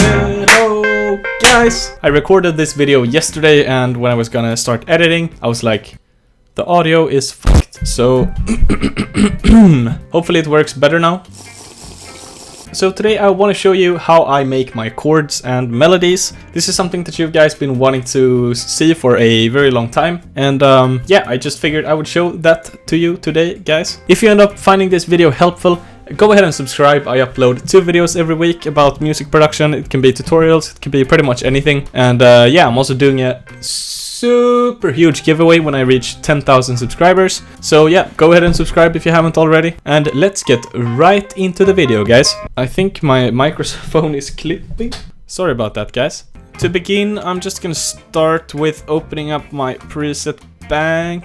Hello guys! I recorded this video yesterday, and when I was gonna start editing, I was like, the audio is fucked. So hopefully it works better now. So today I want to show you how I make my chords and melodies. This is something that you guys been wanting to see for a very long time, and yeah, I just figured I would show that to you today, guys. If you end up finding this video helpful, go ahead and subscribe. I upload 2 videos every week about music production. It can be tutorials, it can be pretty much anything. And yeah, I'm also doing a super huge giveaway when I reach 10,000 subscribers. So yeah, go ahead and subscribe if you haven't already. And let's get right into the video, guys. I think my microphone is clipping. Sorry about that, guys. To begin, I'm just gonna start with opening up my preset bank.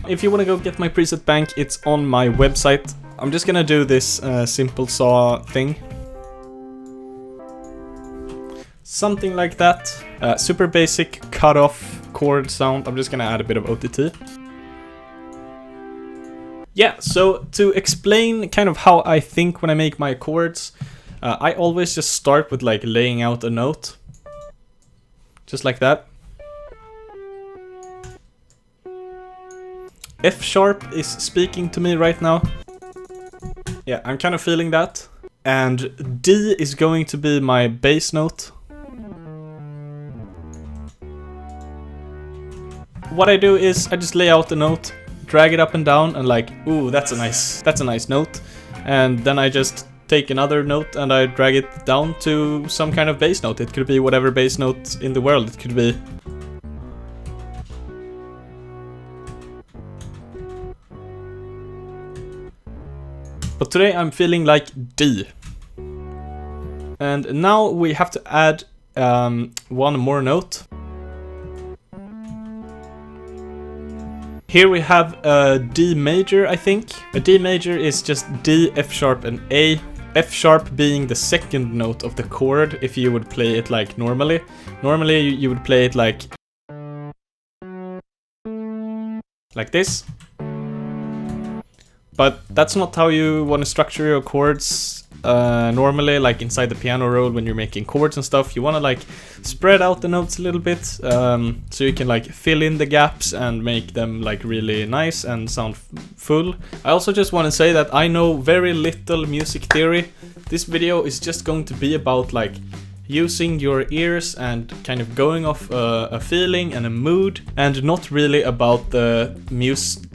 If you wanna go get my preset bank, it's on my website. I'm just gonna do this simple saw thing. Something like that. Super basic cut-off chord sound. I'm just gonna add a bit of OTT. Yeah, so to explain kind of how I think when I make my chords, I always just start with like laying out a note. Just like that. F sharp is speaking to me right now. Yeah, I'm kind of feeling that. And D is going to be my bass note. What I do is I just lay out the note, drag it up and down, and like, ooh, that's a nice note. And then I just take another note and I drag it down to some kind of bass note. It could be whatever bass note in the world. It could be but today I'm feeling like D. And now we have to add one more note. Here we have a D major, I think. A D major is just D, F sharp, and A. F sharp being the second note of the chord if you would play it like normally. Normally you would play it like this. But that's not how you want to structure your chords normally, like inside the piano roll when you're making chords and stuff. You want to like spread out the notes a little bit, so you can like fill in the gaps and make them like really nice and sound full. I also just want to say that I know very little music theory. This video is just going to be about like using your ears and kind of going off a feeling and a mood, and not really about the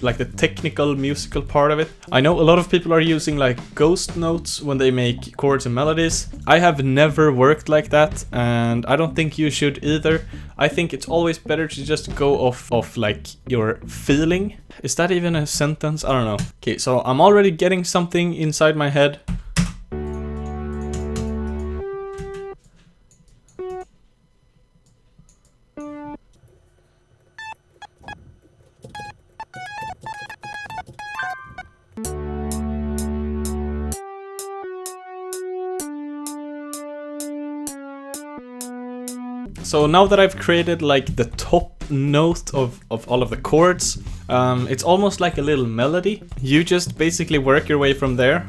like the technical musical part of it. I know a lot of people are using like ghost notes when they make chords and melodies. I have never worked like that, and I don't think you should either. I think it's always better to just go off like your feeling. Is that even a sentence? I don't know. Okay, so I'm already getting something inside my head. So now that I've created like the top note of all of the chords, it's almost like a little melody. You just basically work your way from there.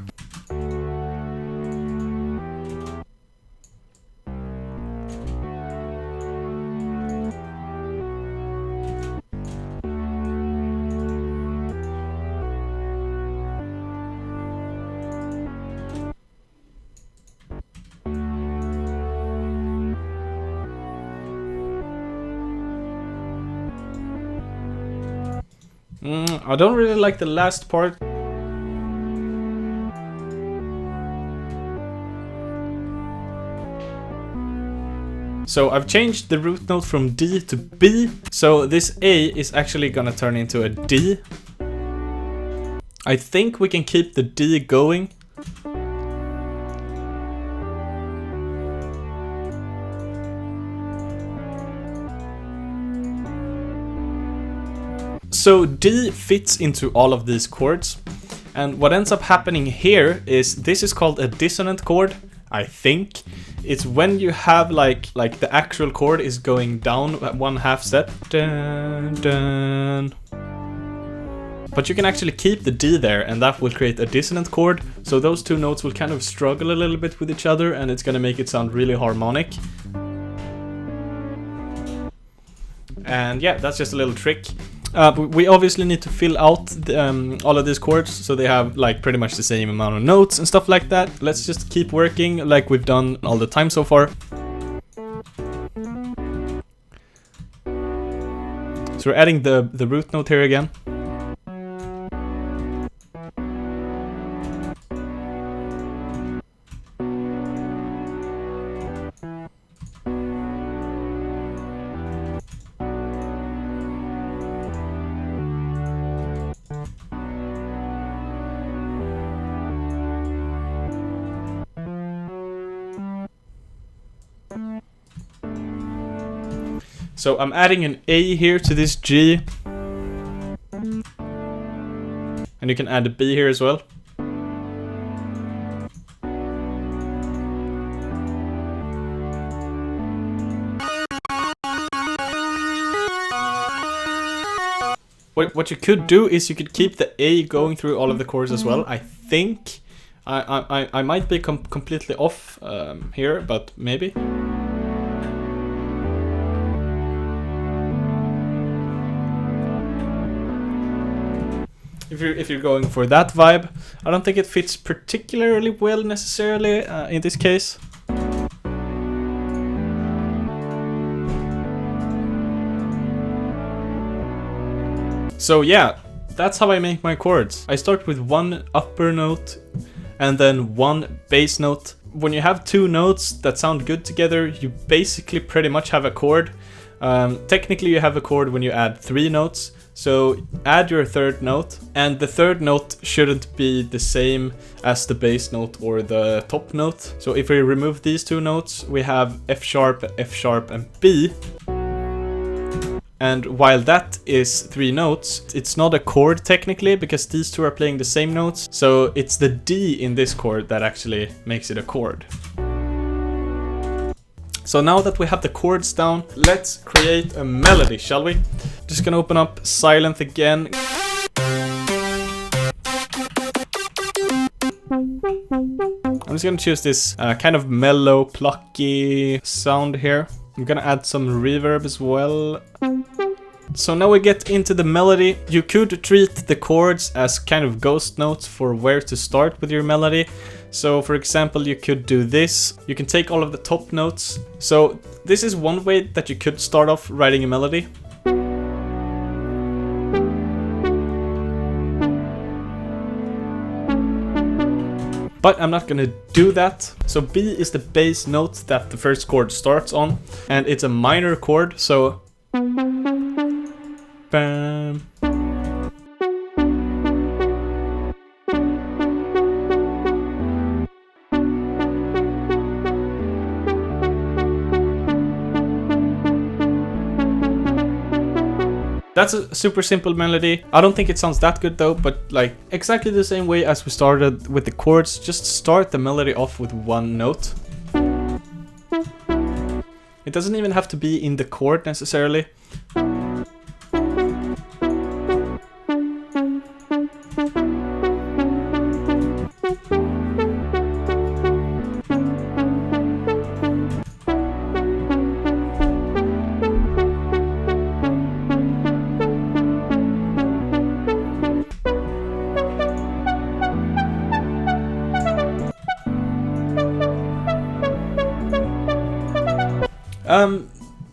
I don't really like the last part. So I've changed the root note from D to B, so this A is actually gonna turn into a D. I think we can keep the D going. So D fits into all of these chords, and what ends up happening here is this is called a dissonant chord, I think. It's when you have like the actual chord is going down at 1/2 step. Dun, dun. But you can actually keep the D there, and that will create a dissonant chord. So those two notes will kind of struggle a little bit with each other, and it's gonna make it sound really harmonic. And yeah, that's just a little trick. We obviously need to fill out all of these chords so they have like pretty much the same amount of notes and stuff like that. Let's just keep working like we've done all the time so far. So we're adding the root note here again. So I'm adding an A here to this G. And you can add a B here as well. What you could do is you could keep the A going through all of the chords as well. I think I might be completely off here, but maybe. If you're going for that vibe, I don't think it fits particularly well necessarily in this case. So yeah, that's how I make my chords. I start with one upper note and then one bass note. When you have two notes that sound good together, you basically pretty much have a chord. Technically you have a chord when you add three notes. So add your third note, and the third note shouldn't be the same as the bass note or the top note. So if we remove these two notes, we have F sharp, and B. And while that is three notes, it's not a chord technically because these two are playing the same notes. So it's the D in this chord that actually makes it a chord. So now that we have the chords down, let's create a melody, shall we? Just gonna open up Silent again. I'm just gonna choose this kind of mellow, plucky sound here. I'm gonna add some reverb as well. So now we get into the melody. You could treat the chords as kind of ghost notes for where to start with your melody. So for example, you could do this. You can take all of the top notes. So this is one way that you could start off writing a melody. But I'm not gonna do that. So B is the bass note that the first chord starts on, and it's a minor chord, so bam. That's a super simple melody. I don't think it sounds that good though, but like exactly the same way as we started with the chords, just start the melody off with one note. It doesn't even have to be in the chord necessarily.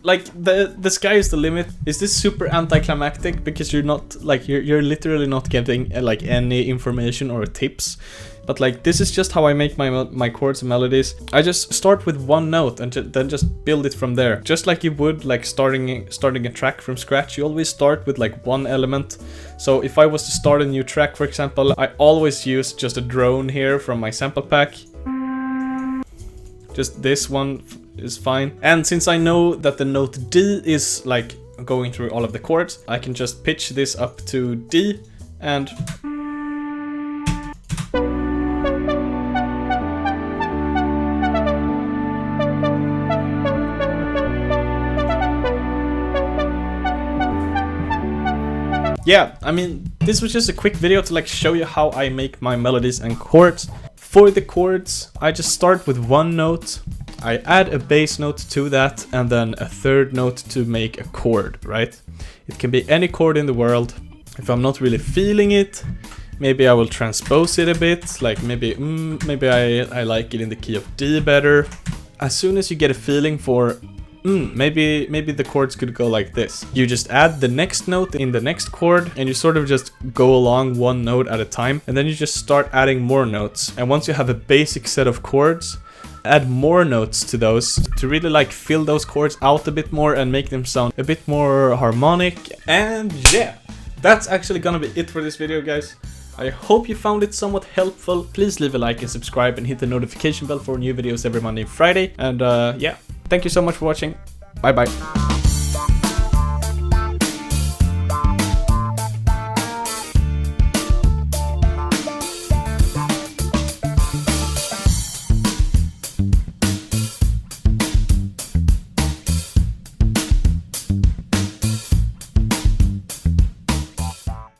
Like the sky is the limit. Is this super anticlimactic because you're not like you're literally not getting like any information or tips, but like this is just how I make my chords and melodies. I just start with one note and then just build it from there, just like you would like starting a track from scratch. You always start with like one element. So if I was to start a new track, for example, I always use just a drone here from my sample pack. Just this one is fine. And since I know that the note D is like going through all of the chords, I can just pitch this up to D and yeah, I mean, this was just a quick video to like show you how I make my melodies and chords. For the chords, I just start with one note, I add a bass note to that, and then a third note to make a chord, right? It can be any chord in the world. If I'm not really feeling it, maybe I will transpose it a bit, like maybe I like it in the key of D better. As soon as you get a feeling for maybe the chords could go like this, you just add the next note in the next chord, and you sort of just go along one note at a time, and then you just start adding more notes. And once you have a basic set of chords, add more notes to those to really like fill those chords out a bit more and make them sound a bit more harmonic. And yeah, that's actually gonna be it for this video, guys. I hope you found it somewhat helpful. Please leave a like and subscribe and hit the notification bell for new videos every Monday and Friday. And yeah, thank you so much for watching. Bye bye.